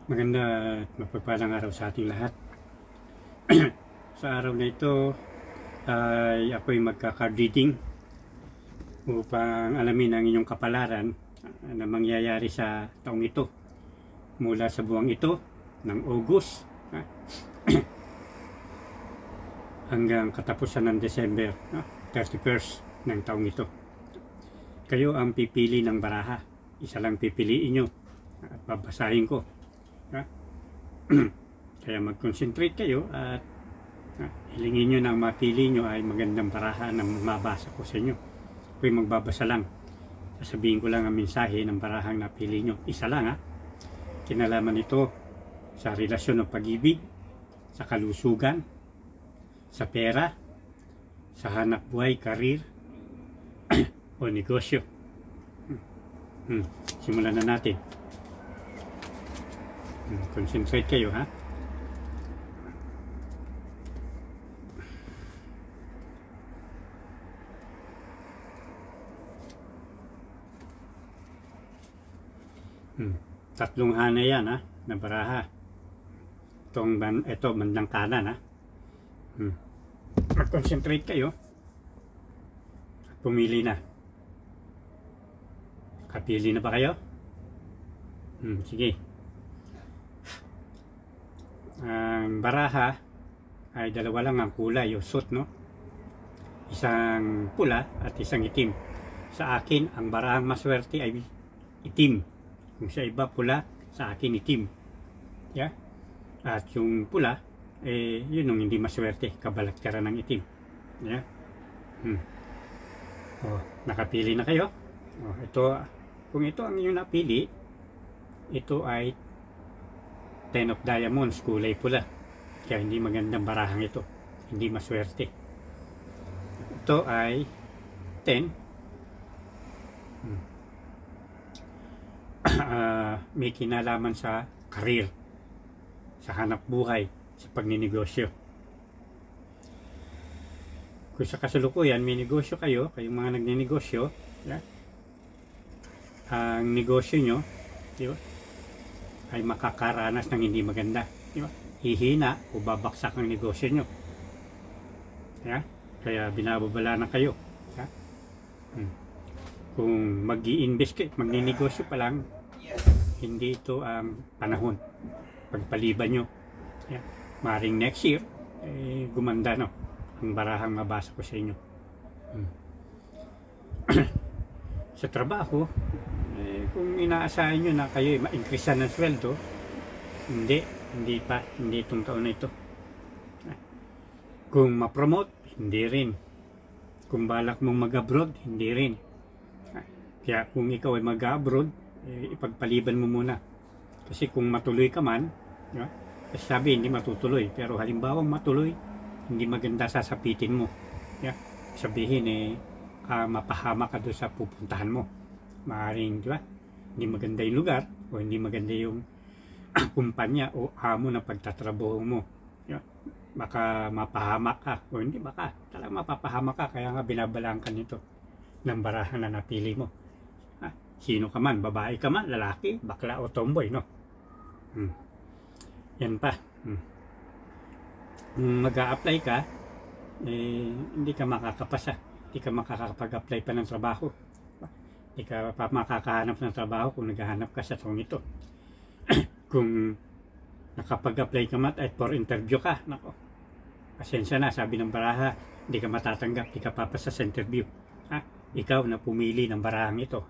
Maganda at mapagpalang araw sa ating lahat. Sa araw na ito ay ako'y magka-card reading upang alamin ang inyong kapalaran na mangyayari sa taong ito mula sa buwang ito ng August hanggang katapusan ng December 31st ng taong ito. Kayo ang pipili ng baraha. Isa lang pipiliin nyo at babasahin ko. Kaya mag-concentrate kayo at hilingin nyo na mapili nyo ay magandang baraha na mabasa ko sa inyo. Ako'y magbabasa lang. Sasabihin ko lang ang mensahe ng barahang napili nyo. Isa lang Kinalaman ito sa relasyon ng pag-ibig, sa kalusugan, sa pera, sa hanap buhay, karir, o negosyo. Simulan na natin. Concentrate kayo Tatlong hana yan na baraha. Ito bandang kanan Mag-concentrate kayo. Pumili na. Kapili na ba kayo? Sige. Ang baraha ay dalawa lang ang kulay o suit, isang pula at isang itim. Sa akin ang barahang maswerte ay itim. Kung sa iba pula, sa akin itim. At yung pula yun yung hindi maswerte, kabalagtaran ng itim. Nakapili na kayo. Kung ito ang inyong napili, ito ay 10 of Diamonds, kulay pula. Kaya hindi magandang barahang ito. Hindi maswerte. Ito ay 10. May kinalaman sa career, sa hanap buhay, sa pagninegosyo. Kung sa kasalukuyan may negosyo kayo, kayong mga nagninegosyo, ang negosyo nyo, ay makakaranas ng hindi maganda. Hihina o babaksak ang negosyo nyo. Kaya binababala na kayo. Kung mag-i-invest kayo, magninegosyo pa lang, hindi ito ang panahon. Pagpaliban nyo. Maring next year, gumanda ang barahang mabasa ko sa inyo. Sa trabaho, kung inaasahan nyo na kayo ma-increase ng sweldo, hindi itong taon na ito. Kung ma-promote, hindi rin. Kung balak mong mag-abroad, hindi rin. Kaya kung ikaw ay mag-abroad, ipagpaliban mo muna. Kasi kung matuloy ka man, kasi sabi hindi matutuloy, pero halimbawa matuloy, hindi maganda sasapitin mo. Sabihin mapahama ka doon sa pupuntahan mo. Maaring, hindi maganda yung lugar o hindi maganda yung kumpanya o amo na pagtatrabaho mo. Baka mapahamak ka o hindi, baka talagang mapapahamak ka. Kaya nga binabalaan ka nito ng barahan na napili mo. Sino ka man, babae ka man, lalaki, bakla o tomboy, yan pa. Kung mag-a-apply ka, hindi ka makakapasa. Hindi ka makakapag-apply pa ng trabaho. Hindi ka pa makakahanap ng trabaho kung naghahanap ka sa taong ito. Kung nakapag-apply ka at for interview ka, pasensya na, sabi ng baraha, hindi ka matatanggap, hindi ka papasa sa interview. Ikaw na pumili ng barahang ito.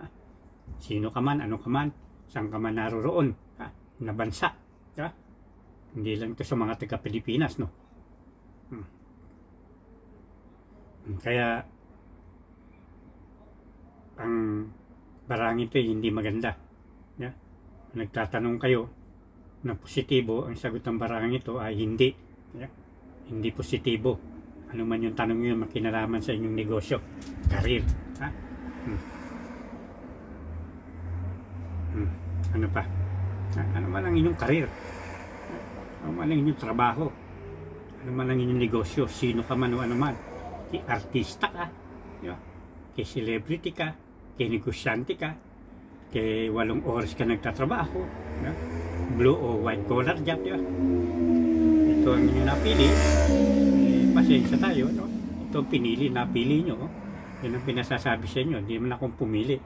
Sino ka man, ano ka man, saan ka man naroroon, na bansa. Hindi lang ito sa mga taga-Pilipinas, Kaya ang barahang ito hindi maganda. Nagtatanong kayo na positibo, ang sagot ng barahang ito ay hindi. Hindi positibo. Ano man yung tanong nyo, makinalaman sa inyong negosyo, karir. Ano pa? Ano man ang inyong karir? Ano man ang inyong trabaho? Ano man ang inyong negosyo? Sino ka man o ano man? Artista ka? Kay celebrity ka? Kay negosyante ka? Kay 8 oras ka nagtatrabaho? blue o white collar job, di ba? Ito ang inyo napili. Pasensya tayo, no? Ito ang pinili, napili nyo. Yan ang pinasasabi sa inyo. Hindi man akong pumili.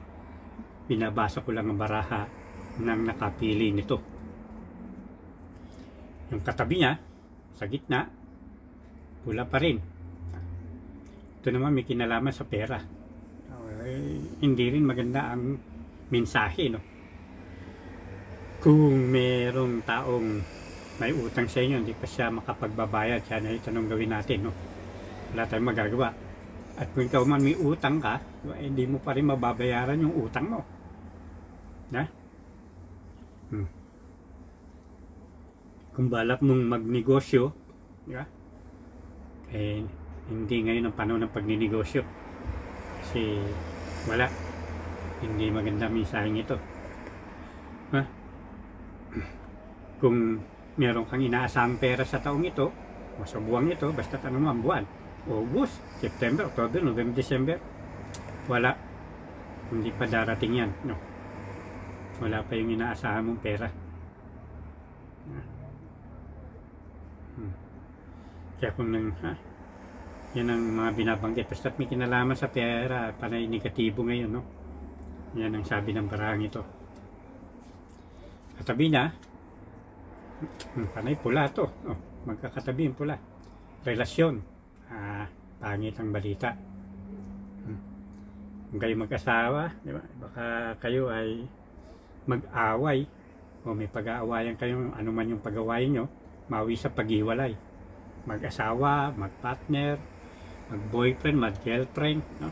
Binabasa ko lang ang baraha ng nakapili nito. Yung katabi niya, sa gitna, pula pa rin. Ito naman may kinalaman sa pera. Hindi rin maganda ang mensahe, no? Kung merong taong may utang sa inyo, hindi pa siya makapagbabayad, siya na ito anong gawin natin, no? Wala tayong magagawa. At kung ikaw man may utang ka, hindi mo pa rin mababayaran yung utang mo. Na? Kung balak mong magnegosyo, di ba? Hindi ngayon ang panahon ng pagninegosyo. Kasi wala. Hindi maganda mensaheng ito. Ha? Kung meron kang inaasahang pera sa taong ito, o sa buwang ito, basta tanong mo ang buwan, August, September, October, November, December, wala. Hindi pa darating yan, no? Wala pa yung inaasahan mong pera. Kaya kung yan ang mga binabanggit, basta't may kinalaman sa pera, panay negatibo ngayon, no? Yan ang sabi ng barahang ito. Katabi na, panay pula to, oh, magkakatabi yung pula. Relasyon, pangit ang balita. Kung kayo mag-asawa, di ba? Baka kayo ay mag-away o may pag-aawayan kayo, ano man yung pag-awayan nyo, mawi sa pag-iwalay. Mag-asawa, mag-partner, mag-boyfriend, mag-girlfriend, no?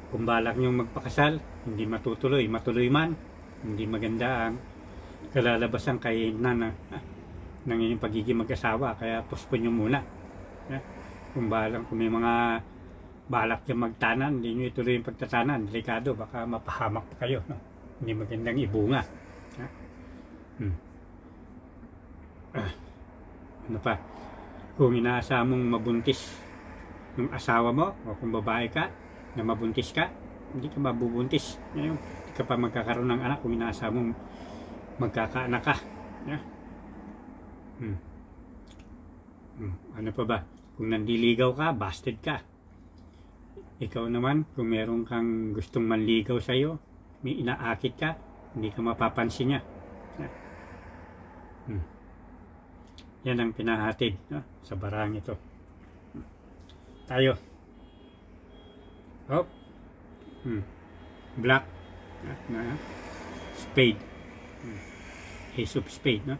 Kung balak nyo magpakasal, hindi matutuloy, matuloy man, hindi maganda ang kalalabasan kay ng inyong pagiging mag-asawa, kaya postpone nyo muna. Kung may mga balak nyo magtanan, hindi nyo ituloy yung pagtatanan, delikado, baka mapahamak pa kayo, no? Hindi magandang ibunga. Ano pa? Kung inaasahan mong mabuntis yung asawa mo, o kung babae ka na mabuntis ka, hindi ka mabubuntis. Ngayon, hindi ka pa magkakaroon ng anak kung inaasahan mong magkakaanak ka. Ano pa ba? Kung nandiligaw ka, busted ka. Ikaw naman, kung meron kang gustong manligaw sa'yo, may inaakit ka, hindi ka mapapansin niya. Yan ang pinahatid, no? Sa barang ito. Tayo. Hop. Black. Spade. Ace of spade, no?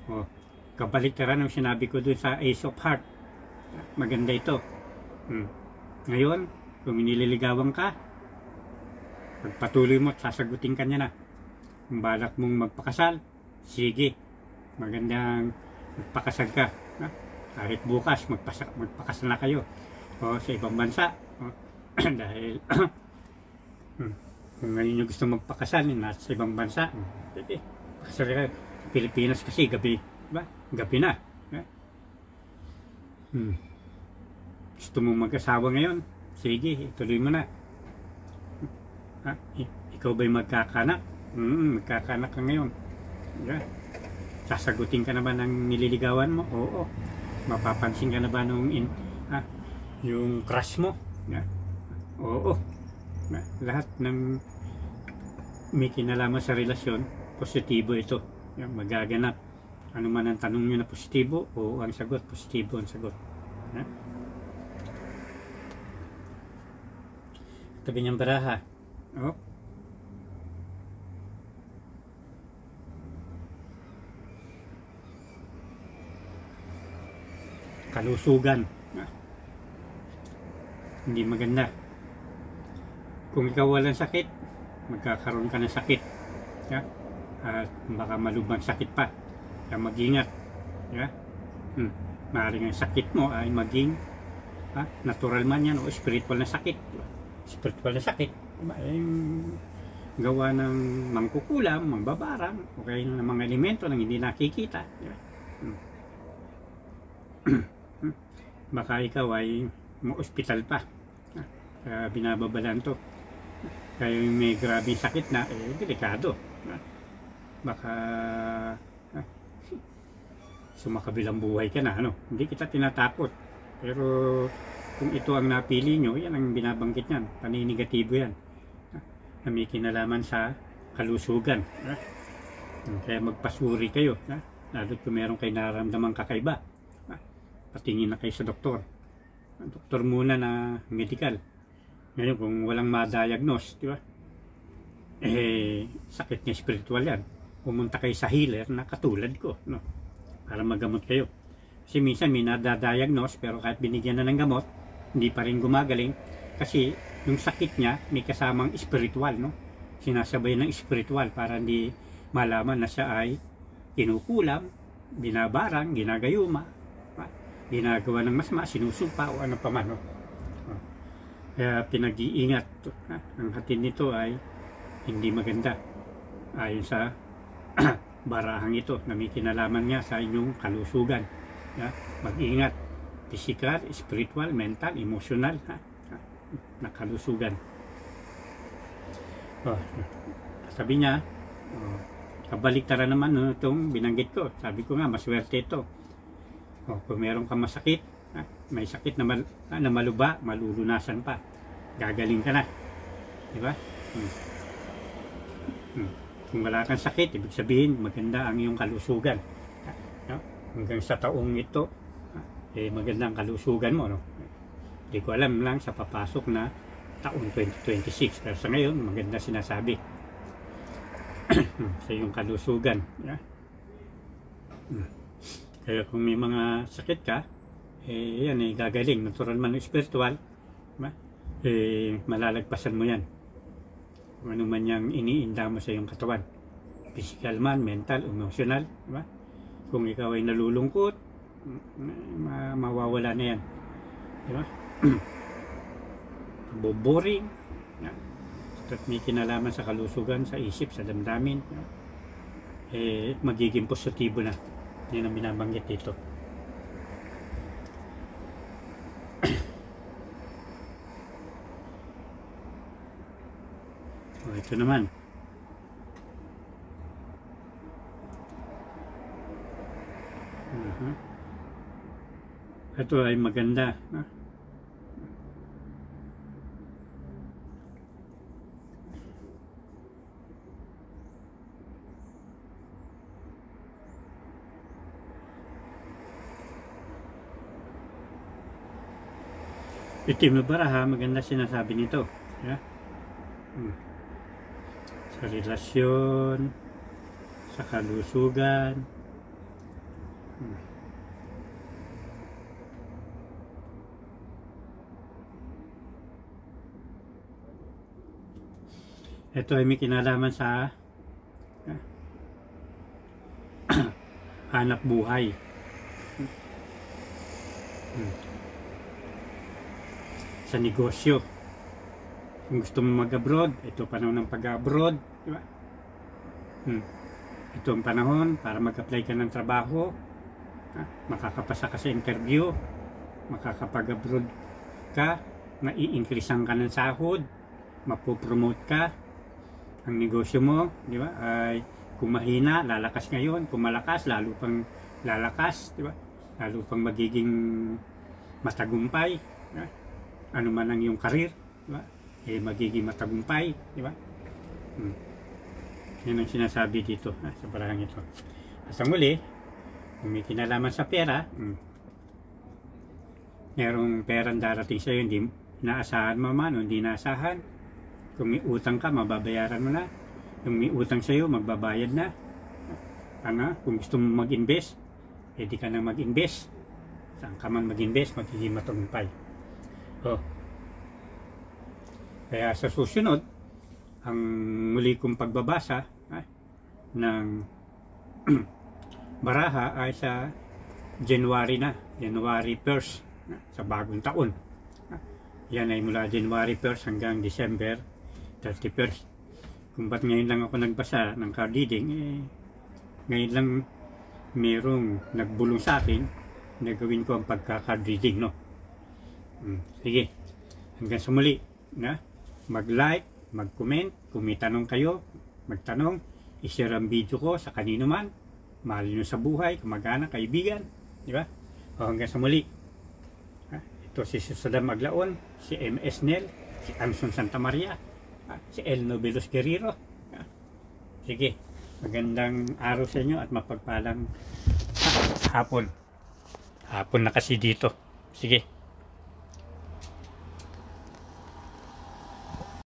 O, kabaliktaran ng sinabi ko dun sa Ace of heart. Maganda ito. Ngayon, kung nililigawan ka, pagpatuloy mo at sasagutin ka niya na. Kung balak mong magpakasal, sige. Magandang magpakasal ka. Kahit bukas, magpakasal na kayo. O sa ibang bansa. Dahil kung ngayon yung gusto magpakasal, nasa ibang bansa, pakasal ka. Pilipinas kasi gabi. Diba? Gabi na. Gusto mong mag-asawa ngayon, sige, ituloy mo na. Ikaw ba'y magkakanak? Magkakanak ka ngayon. Yeah. Sasagutin ka na ba ng nililigawan mo? Oo. Mapapansin ka na ba nung yung crush mo? Yeah. Oo. Lahat ng may kinalaman sa relasyon, positibo ito. Yeah, magaganap. Ano man ang tanong nyo na positibo, oo ang sagot, positibo ang sagot. Yeah. Tabi niyang baraha. Oh. Kalusugan. Hindi maganda. Kung ikaw walang sakit, magkakaroon ka ng sakit. At baka malubang sakit pa. Kaya mag-ingat. Maaaring ang sakit mo ay maging natural man yan o spiritual na sakit. Spiritual na sakit. Gawa ng mangkukulam, mangbabarang, o kaya ng mga elemento na hindi nakikita. Baka ikaw ay ma-hospital pa. Kaya binababalan to. Kaya may grabe sakit na, delikado. baka ah, sumakabilang buhay ka na, ano. Hindi kita tinatakot, pero kung ito ang napili nyo, yan ang binabanggit yan, paninegatibo yan, na may kinalaman sa kalusugan. Kaya magpasuri kayo, lalo kung meron kayo nararamdamang kakaiba, patingin na kayo sa doktor. Doktor muna na medical. Ngayon kung walang ma-diagnose, di ba? Sakit niya spiritual yan. Pumunta kayo sa healer na katulad ko, no? Para magamot kayo. Kasi minsan may nadadiagnose pero kahit binigyan na ng gamot, hindi pa rin gumagaling kasi yung sakit niya may kasamang spiritual, no? Sinasabay ng spiritual para hindi malaman na siya ay kinukulam, binabarang, ginagayuma, ginagawa ng masama, sinusumpa o ano pa man, no? Kaya pinag-iingat. Ang hatid nito ay hindi maganda ayon sa barahang ito na may kinalaman niya sa inyong kalusugan. Mag-ingat. Physical, spiritual, mental, emotional, na kalusugan. Sabi niya, kabaliktaran naman, no, itong binanggit ko. Sabi ko nga, maswerte ito. Kung meron kang masakit, may sakit na maluba, malulunasan pa. Gagaling ka na. Di ba? Kung wala kang sakit, ibig sabihin, maganda ang iyong kalusugan. Hanggang sa taong ito, magandang kalusugan mo, no? Hindi ko alam lang sa papasok na taong 2026. Pero sa ngayon, maganda sinasabi. Sa iyong kalusugan. Kaya kung may mga sakit ka, yan gagaling. Natural man o spiritual, malalagpasan mo yan. Kung ano man yung iniinda mo sa iyong katawan. Physical man, mental, emotional. Diba? Kung ikaw ay nalulungkot, mawawala na yan. Diba? Boring. At may kinalaman sa kalusugan, sa isip, sa damdamin. Magiging positibo na. Yan ang binabanggit dito. Ito naman. Ito ay maganda. Itim na baraha, maganda sinasabi nito. Sa relasyon, sa kalusugan. Ito ay may kinalaman sa hanap buhay. Sa negosyo. Kung gusto mo mag-abroad, ito panahon ng pag-abroad, di ba? Ito ang panahon para mag-apply ka ng trabaho, makakapasa ka sa interview, makakapag-abroad ka, mai-increasean ka ng sahod, mapopromote ka, ang negosyo mo, di ba? Ay kung mahina, lalakas ngayon, kung malakas, lalo pang lalakas, di ba? Lalo pang magiging matagumpay, di ba? Ano man ang iyong karir, di ba? Magiging matagumpay, di ba? Yan ang sinasabi dito, sa barahang ito. At sa muli, kung may kinalaman sa pera, merong perang darating sa iyo, hindi naasahan mo man o hindi naasahan. Kung may utang ka, mababayaran mo na. Kung may utang sa iyo, magbabayad na. Kung gusto mo mag-invest, pwede ka na mag-invest. Saan ka man mag-invest, magiging matagumpay. Kaya sa susunod, ang muli kong pagbabasa ng baraha ay sa January na, January 1st, sa bagong taon. Yan ay mula January 1st hanggang December 31st. Kung ba't ngayon lang ako nagbasa ng card reading, ngayon lang merong nagbulong sa akin na gawin ko ang pagka-card reading, no? Sige, hanggang sa muli, mag-like, mag-comment, kung may tanong kayo, magtanong, i-share ang video ko sa kanino man, mahal nyo sa buhay, kamag-anak, kaibigan, di ba? O hanggang sa muli. Ito si Sadam Aglaon, si MS Nel, si Anson Santa Maria, si El Novelos Guerrero. Sige, magandang araw sa inyo at mapagpalang hapon. Hapon na kasi dito. Sige.